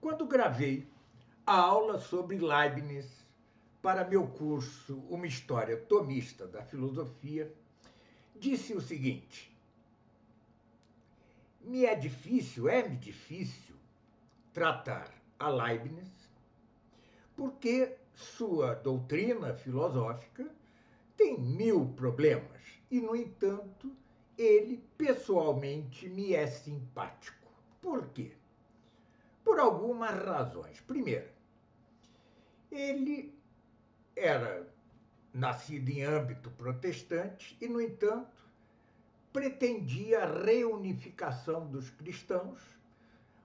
Quando gravei a aula sobre Leibniz para meu curso Uma História Tomista da Filosofia, disse o seguinte: é-me difícil tratar a Leibniz porque sua doutrina filosófica tem mil problemas e, no entanto, ele pessoalmente me é simpático. Por quê? Por algumas razões. Primeiro, ele era nascido em âmbito protestante e, no entanto, pretendia a reunificação dos cristãos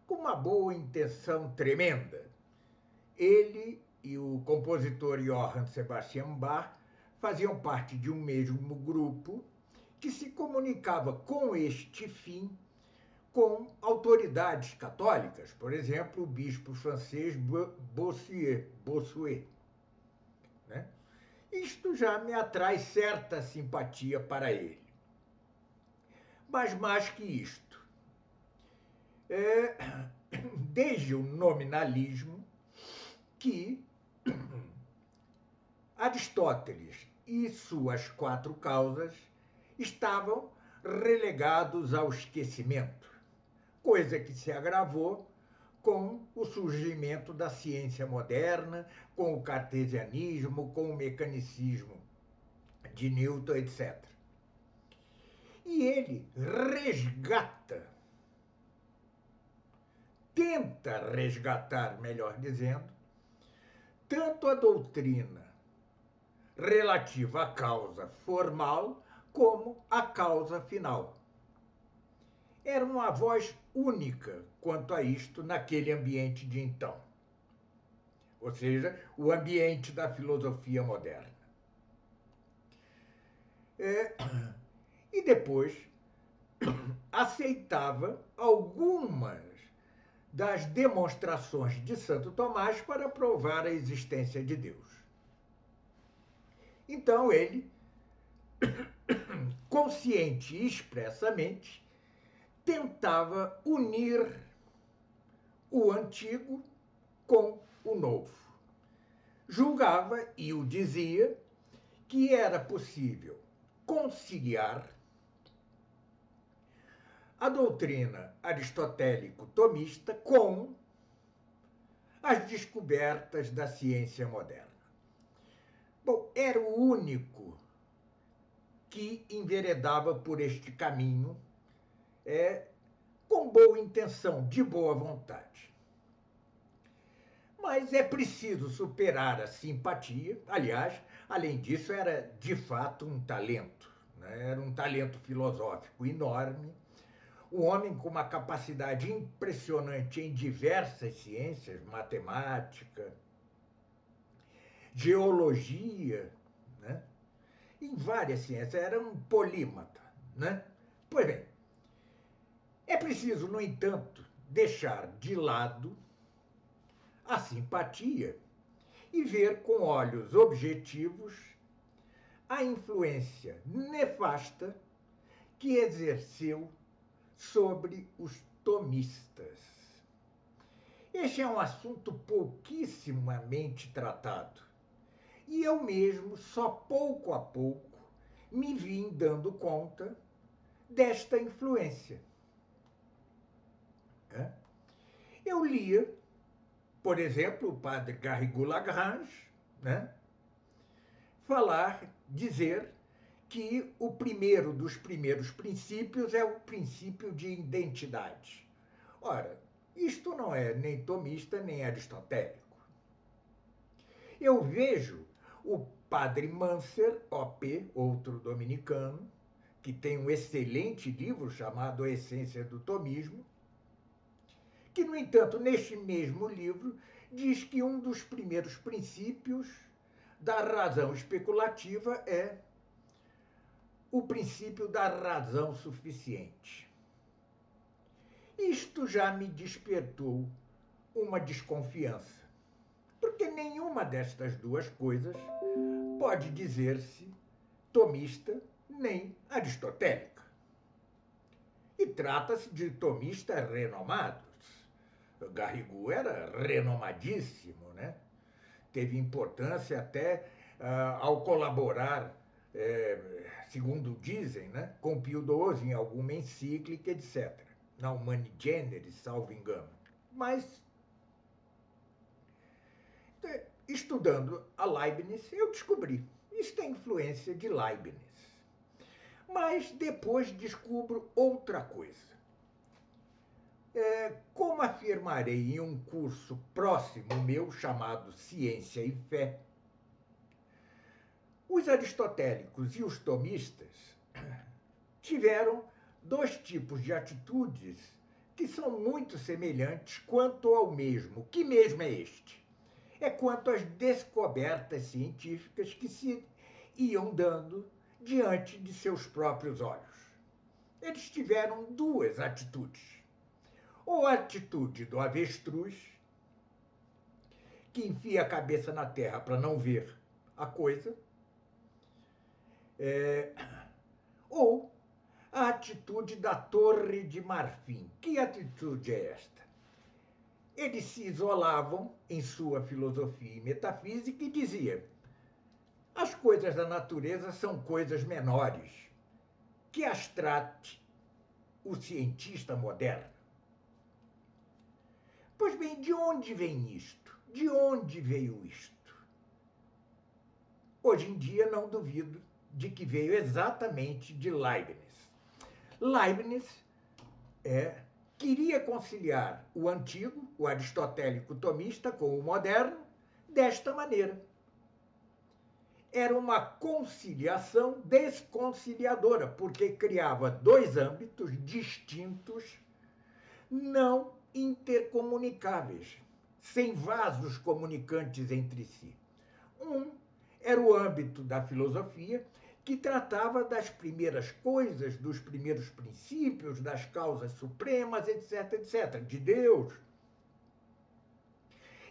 com uma boa intenção tremenda. Ele e o compositor Johann Sebastian Bach faziam parte de um mesmo grupo que se comunicava com este fim com autoridades católicas, por exemplo, o bispo francês Bossuet. Né? Isto já me atrai certa simpatia para ele. Mas mais que isto, desde o nominalismo que Aristóteles e suas quatro causas estavam relegados ao esquecimento, coisa que se agravou com o surgimento da ciência moderna, com o cartesianismo, com o mecanicismo de Newton, etc. E ele tenta resgatar, melhor dizendo, tanto a doutrina relativa à causa formal como à causa final. Era uma voz única quanto a isto naquele ambiente de então, ou seja, o ambiente da filosofia moderna. E depois aceitava algumas das demonstrações de Santo Tomás para provar a existência de Deus. Então ele, consciente e expressamente, tentava unir o antigo com o novo. Julgava, e o dizia, que era possível conciliar a doutrina aristotélico-tomista com as descobertas da ciência moderna. Bom, era o único que enveredava por este caminho com boa intenção, de boa vontade. Mas é preciso superar a simpatia. Aliás, além disso, era de fato um talento, né? Era um talento filosófico enorme. Um homem com uma capacidade impressionante em diversas ciências, matemática, geologia, né? Em várias ciências, era um polímata, né? Pois bem, é preciso, no entanto, deixar de lado a simpatia e ver com olhos objetivos a influência nefasta que exerceu sobre os tomistas. Este é um assunto pouquissimamente tratado e eu mesmo, só pouco a pouco, me vim dando conta desta influência. Eu lia, por exemplo, o padre Garrigou-Lagrange, né, dizer que o primeiro dos primeiros princípios é o princípio de identidade. Ora, isto não é nem tomista nem aristotélico. Eu vejo o padre Manser, OP, outro dominicano, que tem um excelente livro chamado A Essência do Tomismo, que, no entanto, neste mesmo livro, diz que um dos primeiros princípios da razão especulativa é o princípio da razão suficiente. Isto já me despertou uma desconfiança, porque nenhuma destas duas coisas pode dizer-se tomista nem aristotélica. E trata-se de tomistas renomados. Garrigou era renomadíssimo, né? Teve importância até ao colaborar, segundo dizem, né, com Pio XII em alguma encíclica, etc. Na Humani Generis, salvo engano. Mas, estudando a Leibniz, eu descobri. Isso tem influência de Leibniz. Mas depois descubro outra coisa. Como afirmarei em um curso próximo meu chamado Ciência e Fé, os aristotélicos e os tomistas tiveram dois tipos de atitudes que são muito semelhantes quanto ao mesmo. Que mesmo é este? É quanto às descobertas científicas que se iam dando diante de seus próprios olhos. Eles tiveram duas atitudes. Ou a atitude do avestruz, que enfia a cabeça na terra para não ver a coisa, ou a atitude da Torre de Marfim. Que atitude é esta? Eles se isolavam em sua filosofia e metafísica e diziam: as coisas da natureza são coisas menores, que as trate o cientista moderno. Pois bem, de onde vem isto? De onde veio isto? Hoje em dia não duvido de que veio exatamente de Leibniz. Leibniz queria conciliar o antigo, o aristotélico tomista, com o moderno desta maneira. Era uma conciliação desconciliadora, porque criava dois âmbitos distintos, não intercomunicáveis, sem vasos comunicantes entre si. Um era o âmbito da filosofia, que tratava das primeiras coisas, dos primeiros princípios, das causas supremas, etc., etc., de Deus.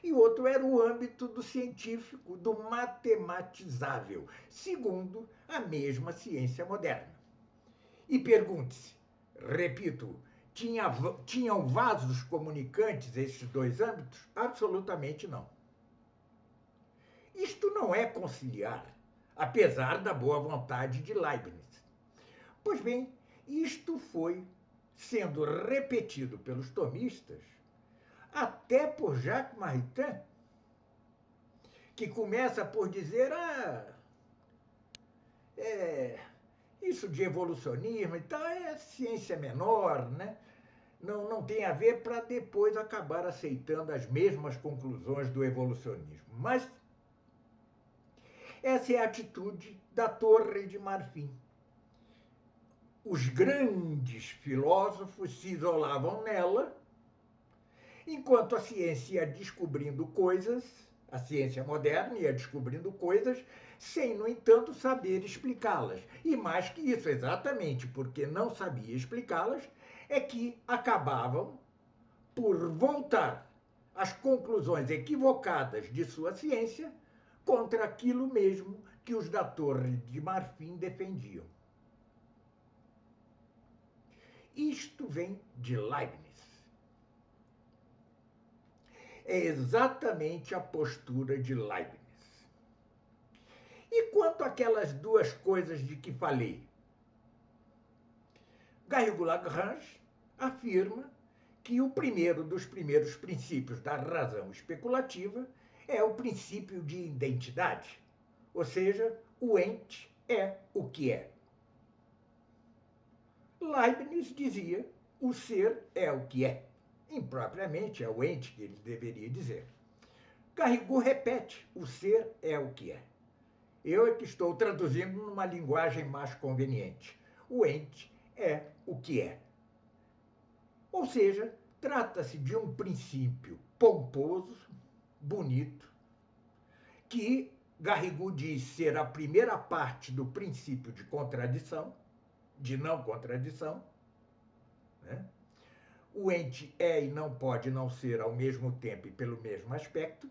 E outro era o âmbito do científico, do matematizável, segundo a mesma ciência moderna. E pergunte-se, repito, tinham vasos comunicantes esses dois âmbitos? Absolutamente não. Isto não é conciliar, apesar da boa vontade de Leibniz. Pois bem, isto foi sendo repetido pelos tomistas, até por Jacques Maritain, que começa por dizer: isso de evolucionismo e tal é ciência menor, né? Não tem a ver, para depois acabar aceitando as mesmas conclusões do evolucionismo. Mas essa é a atitude da Torre de Marfim. Os grandes filósofos se isolavam nela, enquanto a ciência ia descobrindo coisas, a ciência moderna ia descobrindo coisas, sem, no entanto, saber explicá-las. E mais que isso, exatamente porque não sabia explicá-las, é que acabavam por voltar às conclusões equivocadas de sua ciência contra aquilo mesmo que os da Torre de Marfim defendiam. Isto vem de Leibniz. É exatamente a postura de Leibniz. E quanto àquelas duas coisas de que falei? Garrigou-Lagrange afirma que o primeiro dos primeiros princípios da razão especulativa é o princípio de identidade, ou seja, o ente é o que é. Leibniz dizia: o ser é o que é. Impropriamente é o ente que ele deveria dizer. Garrigou repete: o ser é o que é. Eu é que estou traduzindo numa linguagem mais conveniente. O ente é o que é. Ou seja, trata-se de um princípio pomposo, bonito, que Garrigou diz ser a primeira parte do princípio de contradição, de não contradição, né? O ente é e não pode não ser ao mesmo tempo e pelo mesmo aspecto,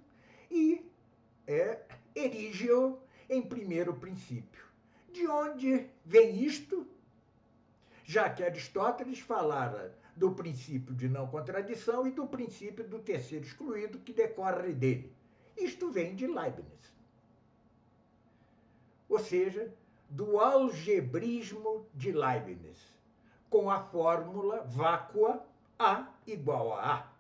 e erige-o em primeiro princípio. De onde vem isto? Já que Aristóteles falara do princípio de não contradição e do princípio do terceiro excluído que decorre dele. Isto vem de Leibniz. Ou seja, do algebrismo de Leibniz, com a fórmula vácua A igual a A.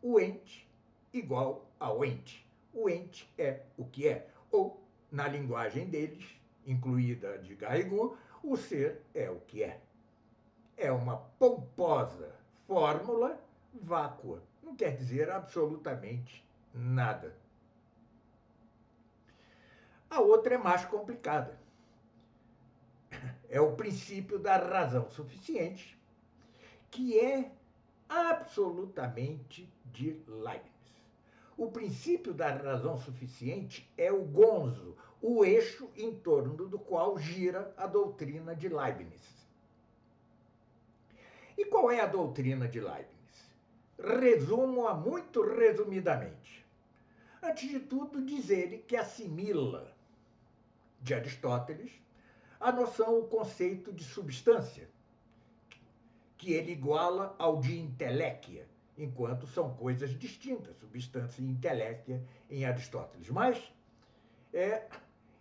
O ente igual ao ente. O ente é o que é. Ou, na linguagem deles, incluída a de Garrigou, o ser é o que é. É uma pomposa fórmula vácua. Não quer dizer absolutamente nada. A outra é mais complicada. É o princípio da razão suficiente, que é absolutamente de Leibniz. O princípio da razão suficiente é o gonzo, o eixo em torno do qual gira a doutrina de Leibniz. E qual é a doutrina de Leibniz? Resumo-a muito resumidamente. Antes de tudo, diz ele que assimila de Aristóteles a noção, o conceito de substância, que ele iguala ao de inteléquia, enquanto são coisas distintas, substância e inteléquia em Aristóteles. Mas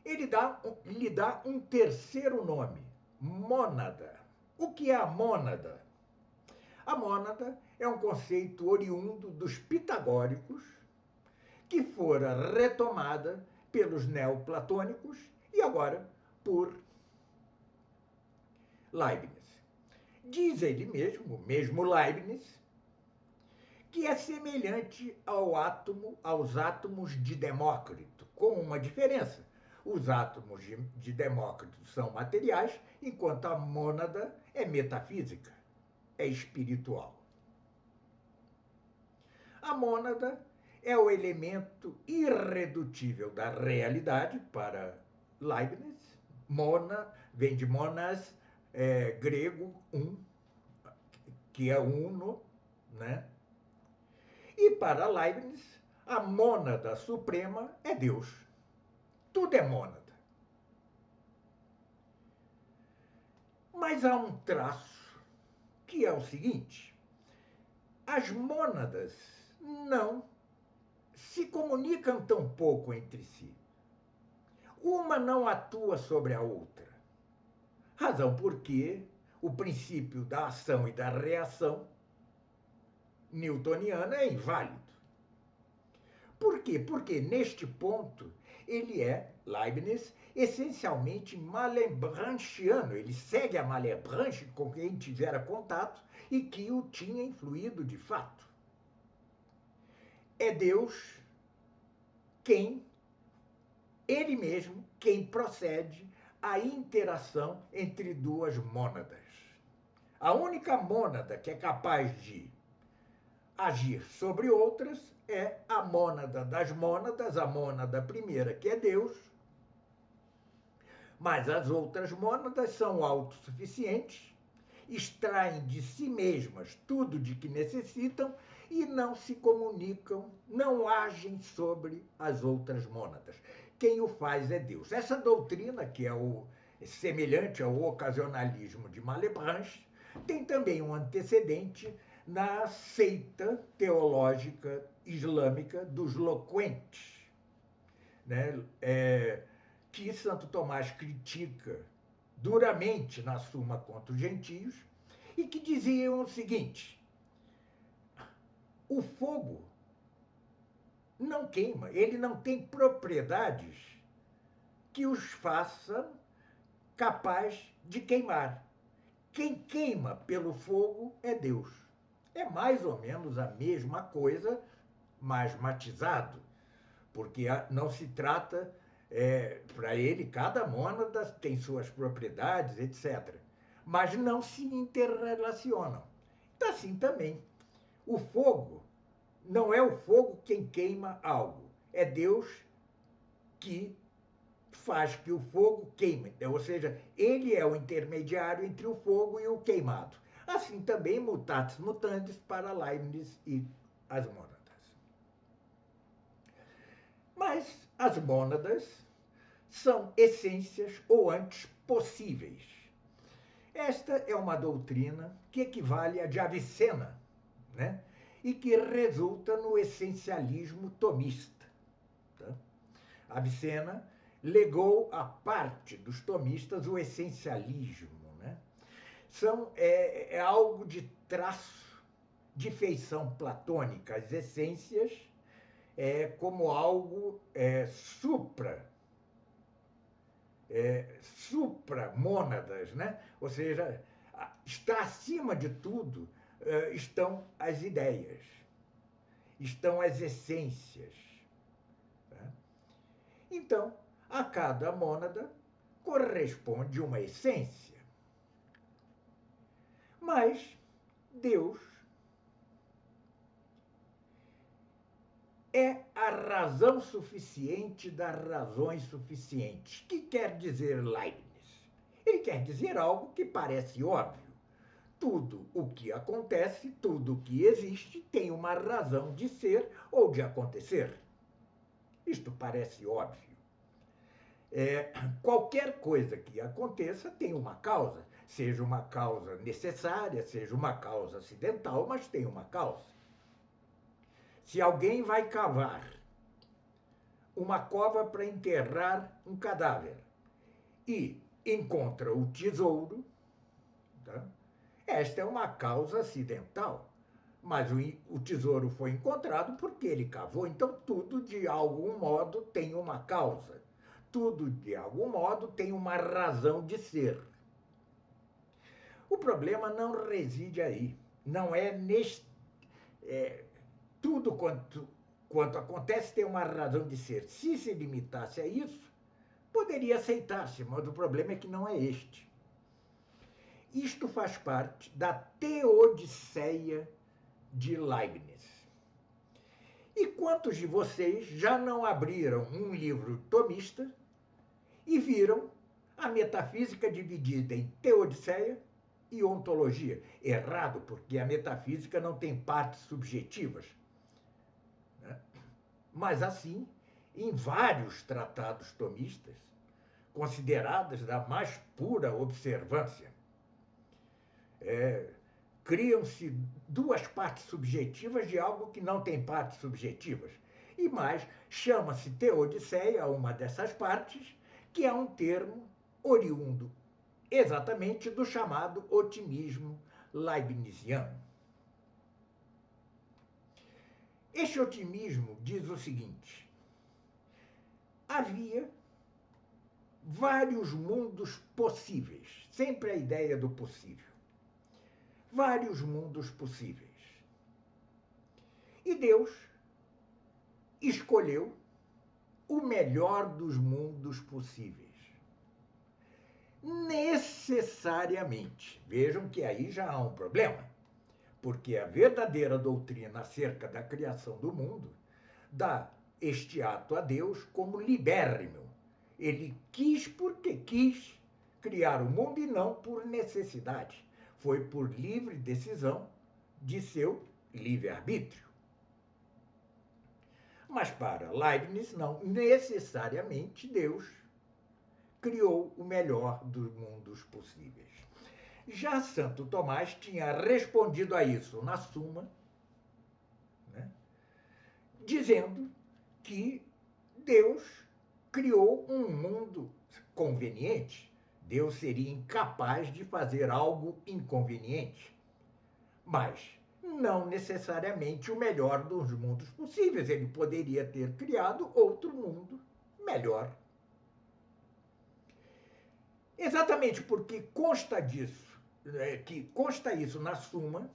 ele lhe dá um terceiro nome, mônada. O que é a mônada? A mônada é um conceito oriundo dos pitagóricos, que fora retomada pelos neoplatônicos e agora por Leibniz. Diz ele mesmo Leibniz, que é semelhante aos átomos de Demócrito, com uma diferença. Os átomos de Demócrito são materiais, enquanto a mônada é metafísica, é espiritual. A mônada é o elemento irredutível da realidade para Leibniz. Mona vem de monas, grego, que é uno, né? E para Leibniz, a mônada suprema é Deus. Tudo é mônada. Mas há um traço que é o seguinte: as mônadas não se comunicam tão pouco entre si. Uma não atua sobre a outra. Razão porque o princípio da ação e da reação newtoniana é inválido. Por quê? Porque neste ponto ele é, Leibniz, essencialmente malebranchiano. Ele segue a Malebranche com quem tivera contato e que o tinha influído de fato. É Deus ele mesmo, quem procede à interação entre duas mônadas. A única mônada que é capaz de agir sobre outras é a mônada das mônadas, a mônada primeira, que é Deus, mas as outras mônadas são autossuficientes, extraem de si mesmas tudo de que necessitam e não se comunicam, não agem sobre as outras mônadas. Quem o faz é Deus. Essa doutrina, que é semelhante ao ocasionalismo de Malebranche, tem também um antecedente na seita teológica islâmica dos loquentes, né? Que Santo Tomás critica duramente na Suma contra os Gentios, e que diziam o seguinte: o fogo não queima, ele não tem propriedades que os façam capaz de queimar. Quem queima pelo fogo é Deus. É mais ou menos a mesma coisa, mais matizado, porque não se trata, para ele, cada mônada tem suas propriedades, etc. Mas não se interrelacionam. Então, assim também, o fogo não é o fogo quem queima algo, é Deus que faz que o fogo queime. Ou seja, ele é o intermediário entre o fogo e o queimado. Assim também, mutatis mutandis para Leibniz e as mônadas. Mas as mônadas são essências ou antes possíveis. Esta é uma doutrina que equivale à de Avicena, né? E que resulta no essencialismo tomista. Tá? Avicena legou à parte dos tomistas o essencialismo. Né? É algo de traço, de feição platônica. As essências como algo supramônadas, né? Ou seja, está acima de tudo, estão as ideias, estão as essências. Tá? Então, a cada mônada corresponde uma essência. Mas Deus é a razão suficiente das razões suficientes. O que quer dizer Leibniz? Ele quer dizer algo que parece óbvio. Tudo o que acontece, tudo o que existe, tem uma razão de ser ou de acontecer. Isto parece óbvio. Qualquer coisa que aconteça tem uma causa, seja uma causa necessária, seja uma causa acidental, mas tem uma causa. Se alguém vai cavar uma cova para enterrar um cadáver e encontra o tesouro, tá? Esta é uma causa acidental, mas o tesouro foi encontrado porque ele cavou, então tudo de algum modo tem uma causa, tudo de algum modo tem uma razão de ser. O problema não reside aí, não é neste... tudo quanto acontece tem uma razão de ser. Se se limitasse a isso, poderia aceitar-se, mas o problema é que não é este. Isto faz parte da teodiceia de Leibniz. E quantos de vocês já não abriram um livro tomista e viram a metafísica dividida em teodiceia e ontologia? Errado, porque a metafísica não tem partes subjetivas. Mas assim, em vários tratados tomistas, consideradas da mais pura observância, criam-se duas partes subjetivas de algo que não tem partes subjetivas. E mais, chama-se teodiceia uma dessas partes, que é um termo oriundo exatamente do chamado otimismo leibniziano. Este otimismo diz o seguinte: havia vários mundos possíveis, sempre a ideia do possível. Vários mundos possíveis. E Deus escolheu o melhor dos mundos possíveis. Necessariamente. Vejam que aí já há um problema, porque a verdadeira doutrina acerca da criação do mundo dá este ato a Deus como libérrimo. Ele quis porque quis criar o mundo e não por necessidade. Foi por livre decisão de seu livre-arbítrio. Mas para Leibniz, não necessariamente Deus criou o melhor dos mundos possíveis. Já Santo Tomás tinha respondido a isso na Suma, né, dizendo que Deus criou um mundo conveniente. Deus seria incapaz de fazer algo inconveniente. Mas não necessariamente o melhor dos mundos possíveis. Ele poderia ter criado outro mundo melhor. Exatamente porque consta disso, que consta isso na Suma,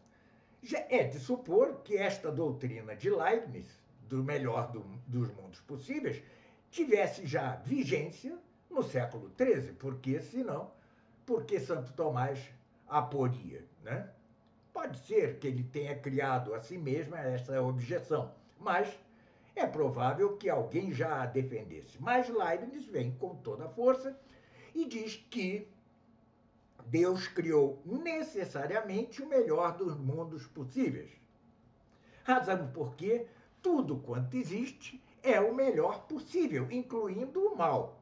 já é de supor que esta doutrina de Leibniz, do melhor dos mundos possíveis, tivesse já vigência no século XIII, porque senão, porque Santo Tomás a poria, né? Pode ser que ele tenha criado a si mesmo essa objeção, mas é provável que alguém já a defendesse. Mas Leibniz vem com toda a força e diz que Deus criou necessariamente o melhor dos mundos possíveis. Razão porque tudo quanto existe é o melhor possível, incluindo o mal.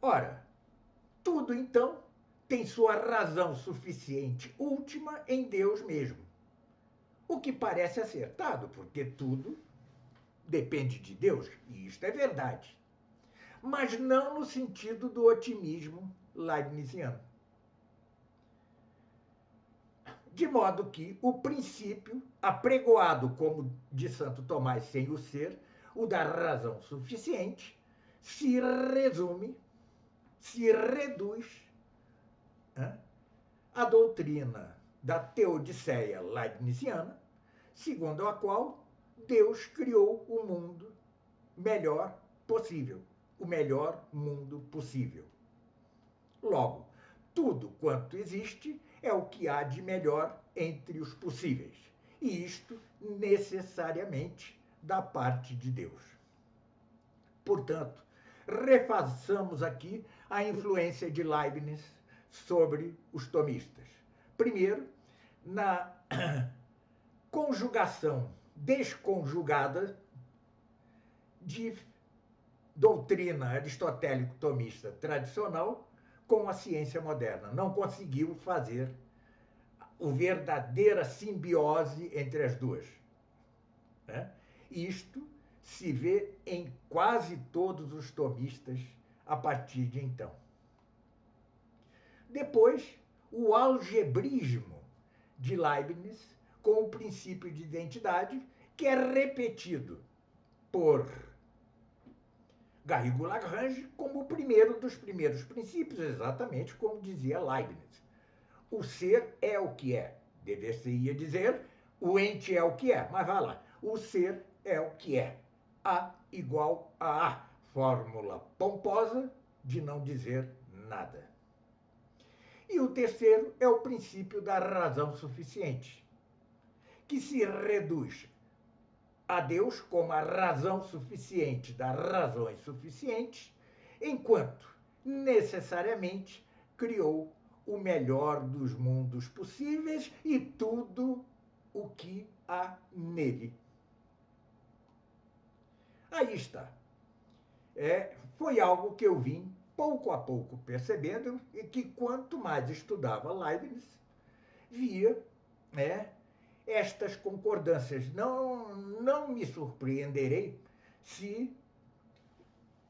Ora, Tudo, então, tem sua razão suficiente última em Deus mesmo. O que parece acertado, porque tudo depende de Deus, e isto é verdade. Mas não no sentido do otimismo leibniziano. De modo que o princípio, apregoado como de Santo Tomás sem o ser, o da razão suficiente, se resume, se reduz, né, à doutrina da teodiceia leibniziana, segundo a qual Deus criou o mundo melhor possível, o melhor mundo possível. Logo, tudo quanto existe é o que há de melhor entre os possíveis. E isto necessariamente da parte de Deus. Portanto, refaçamos aqui a influência de Leibniz sobre os tomistas. Primeiro, na conjugação desconjugada de doutrina aristotélico-tomista tradicional com a ciência moderna. Não conseguiu fazer a verdadeira simbiose entre as duas. Né? Isto se vê em quase todos os tomistas a partir de então. Depois, o algebrismo de Leibniz com o princípio de identidade, que é repetido por Garrigou-Lagrange como o primeiro dos primeiros princípios, exatamente como dizia Leibniz. O ser é o que é. Dever-se-ia dizer, o ente é o que é, mas vá lá. O ser é o que é. A igual a A. Fórmula pomposa de não dizer nada. E o terceiro é o princípio da razão suficiente, que se reduz a Deus como a razão suficiente das razões suficientes, enquanto necessariamente criou o melhor dos mundos possíveis e tudo o que há nele. Aí está. Foi algo que eu vim pouco a pouco percebendo e que quanto mais estudava Leibniz, via estas concordâncias. Não me surpreenderei se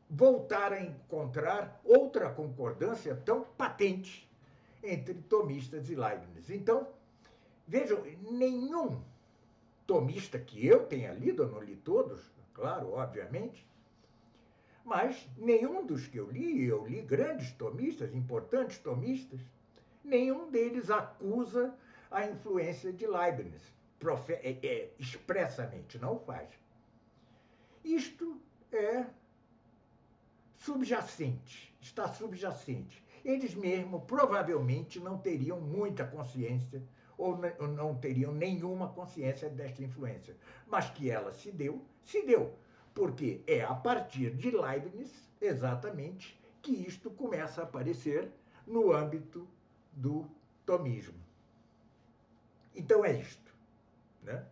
voltar a encontrar outra concordância tão patente entre tomistas e Leibniz. Então, vejam, nenhum tomista que eu tenha lido, eu não li todos, claro, obviamente, mas nenhum dos que eu li grandes tomistas, importantes tomistas, nenhum deles acusa a influência de Leibniz, expressamente, não faz. Isto é subjacente, está subjacente. Eles mesmo provavelmente não teriam muita consciência ou não teriam nenhuma consciência desta influência. Mas que ela se deu, porque é a partir de Leibniz, exatamente, que isto começa a aparecer no âmbito do tomismo. Então é isto. Né?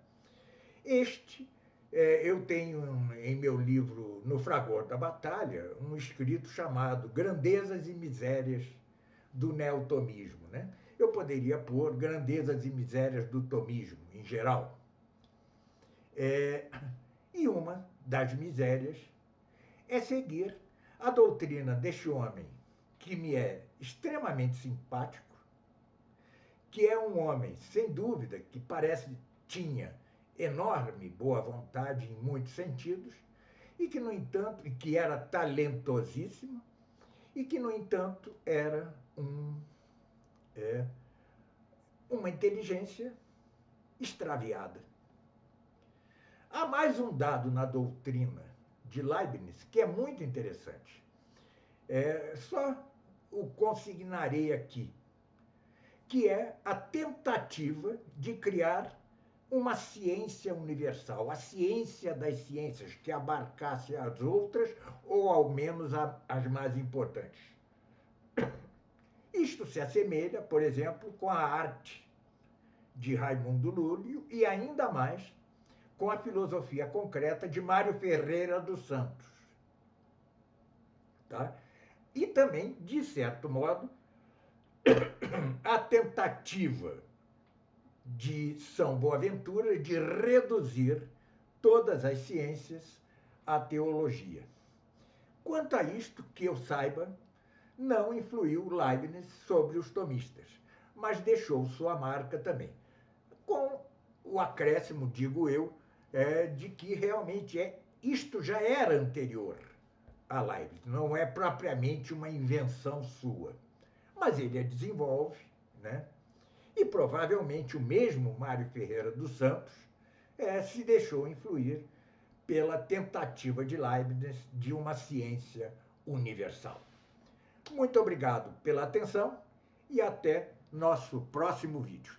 Eu tenho em meu livro No Fragor da Batalha um escrito chamado Grandezas e Misérias do Neotomismo. Né? Eu poderia pôr Grandezas e Misérias do Tomismo, em geral. E uma das misérias é seguir a doutrina deste homem, que me é extremamente simpático, que é um homem, sem dúvida, que tinha enorme boa vontade em muitos sentidos, e que, no entanto, que era talentosíssimo, e que, no entanto, era uma inteligência extraviada. Há mais um dado na doutrina de Leibniz que é muito interessante. Só o consignarei aqui, que é a tentativa de criar uma ciência universal, a ciência das ciências, que abarcasse as outras, ou ao menos as mais importantes. Isto se assemelha, por exemplo, com a arte de Raimundo Lúlio e ainda mais com a filosofia concreta de Mário Ferreira dos Santos. Tá? e também, de certo modo, a tentativa de São Boaventura de reduzir todas as ciências à teologia. Quanto a isto, que eu saiba, não influiu Leibniz sobre os tomistas, mas deixou sua marca também, com o acréscimo, digo eu, de que realmente isto já era anterior a Leibniz, não é propriamente uma invenção sua, mas ele a desenvolve, né? E provavelmente o mesmo Mário Ferreira dos Santos se deixou influir pela tentativa de Leibniz de uma ciência universal. Muito obrigado pela atenção e até nosso próximo vídeo.